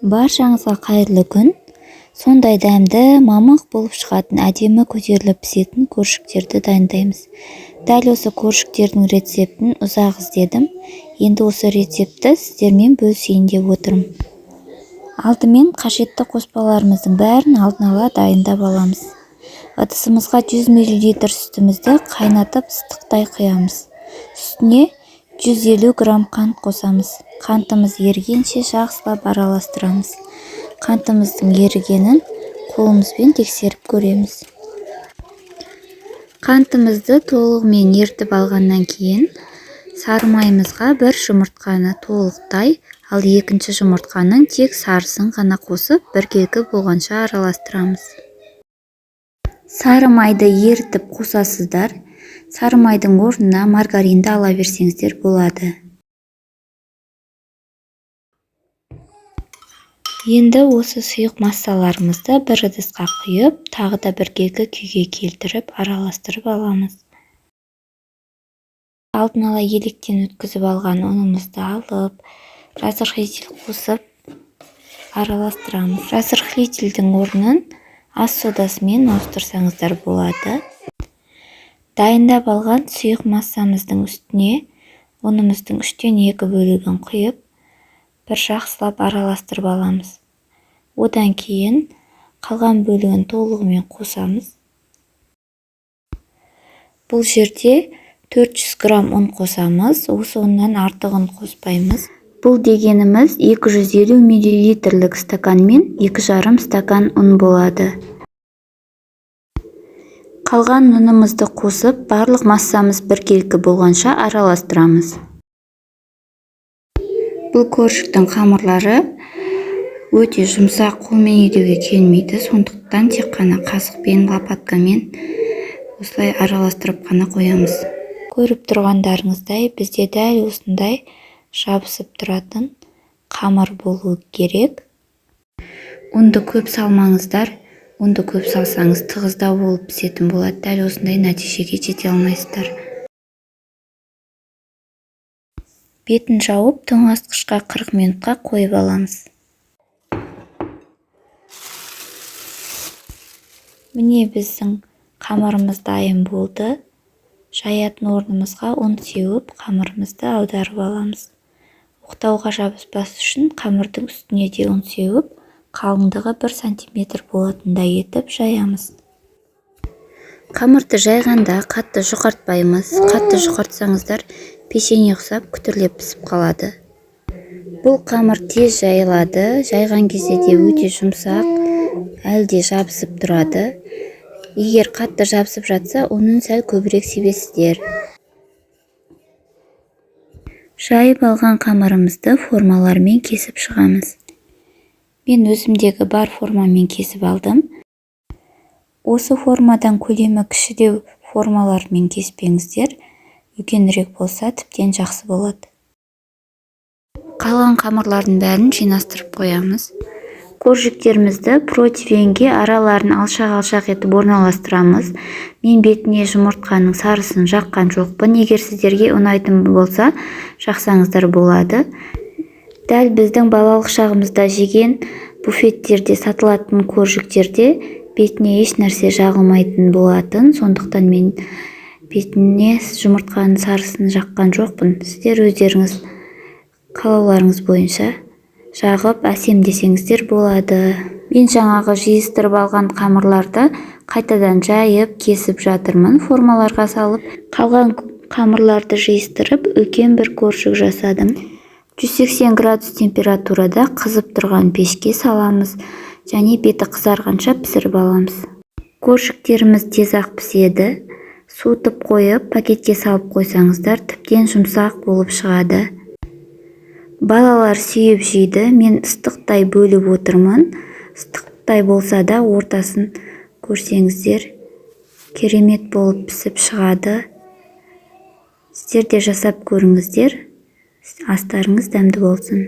Баршаңызға қайырлы күн. Сондай дәмді, мамық болып шығатын, әдемі көтеріліп пісетін көршіктерді дайындаймыз. Дәл осы көршіктердің рецептін ұзақ іздедім. Енді осы рецепті сіздермен бөлісейін деп отырмын. Алдымен қажетті қоспаларымыздың бәрін алдын ала дайындап аламыз. Ыдысымызға 100 мл сүтімізді қайнатып ыстықтай құямыз. Үстіне 150 грамм қант қосамыз. Қантымыз ерігенше жақсылап араластырамыз. Қантымыздың ерігенін қолымызбен тексеріп көреміз. Қантымызды толығымен ертіп алғаннан кейін сары майымызға бір жұмыртқаны толықтай, ал екінші жұмыртқаның тек сарысын ғана қосып, біркелкі болғанша араластырамыз. Сары майды ерітіп қосасыздар. Сары майдың орнына маргаринді ала берсеңіздер болады. Енді осы сұйық массаларымызды бір ыдысқа құйып, тағы да біркелкі күйге келтіріп, араластырып аламыз. Алдын ала електен өткізіп алған ұнымызды алып, разрыхлитель қосып араластырамыз. Разрыхлительдің орнын ас содасымен ауыстырсаңыздар болады. Дайындап алған сұйық массамыздың үстіне ұнымыздың 3/2 бөлігін құйып, бір жақсылап араластырып аламыз. Одан кейін қалған бөлігін толығымен қосамыз. Бұл жерде 400 грамм ұн қосамыз. Осы ұннан артығын қоспаймыз. Бұл дегеніміз 250 мл стаканмен 2,5 стакан ұн болады. Қалған ұнымызды қосып, барлық массамыз біркелкі болғанша араластырамыз. Бұл көршіктің қамырлары өте жұмсақ, қолмен едеуге келмейді. Сондықтан тек қана қасықпен, лопаткамен осылай араластырып қана қоямыз. Көріп тұрғандарыңыздай, бізде дәл осындай жабысып тұратын қамыр болу керек. Ұнды көп салмаңыздар. Ұнды көп салсаңыз тығыздау болып пісетін болады. Дәл осындай нәтижеге жете алмайсыздар. Бетін жауып, тоңазытқышқа 40 минутқа қойып аламыз. Міне біздің қамырымыз дайын болды. Жаятын орнымызға ұн сеуіп, қамырымызды аударып аламыз. Оқтауға жабыспас үшін қамырдың үстіне де ұн сеуіп, қалыңдығы 1 см болатындай етіп жаямыз. Қамырды жайғанда қатты жұқартпаймыз. Қатты жұқартсаңыздар, пешене ұқсап күтірлеп пісіп қалады. Бұл қамыр тез жайылады. Жайған кезде де өте жұмсақ, әлде жабысып тұрады. Егер қатты жабысып жатса, оның сәл көбірек себесіздер. Жайып алған қамырымызды формалармен кесіп шығамыз. Мен өзімдегі бар формамен кесіп алдым. Осы формадан көлемі кішідеу формалармен кеспеңіздер. Үлкенірек болса, тіптен жақсы болады. Қалған қамырлардың бәрін жинастырып қоямыз. Көршіктерімізді противеньге араларын алшақ-алшақ етіп орналастырамыз. Мен бетіне жұмыртқаның сарысын жаққан жоқпын. Егер сіздерге ұнайтын болса, жақсаңыздар болады. Дәл біздің балалық шағымызда жеген буфеттерде сатылатын көршіктерде бетіне еш нәрсе жағылмайтын болатын. Сондықтан мен бетіне жұмыртқаның сарысын жаққан жоқпын. Сіздер өздеріңіз қалауларыңыз бойынша жағып әсемдесеңіздер болады. Мен жаңағы жиыстырып алған қамырларды қайтадан жайып, кесіп жатырмын. Формаларға салып, қалған қамырларды жиыстырып, үлкен бір көршік жасадым. 180 градус температурада қызып тұрған пешке саламыз, және беті қызарғанша пісіріп аламыз. Көршіктеріміз тез-ақ піседі. Суытып қойып, пакетке салып қойсаңыздар, тіптен жұмсақ болып шығады. Балалар сүйіп жейді. Мен ыстықтай бөліп отырмын. Ыстықтай болса да ортасын көрсеңіздер, керемет болып пісіп шығады. Сіздер де жасап көріңіздер. Астарыңыз дәмді болсын.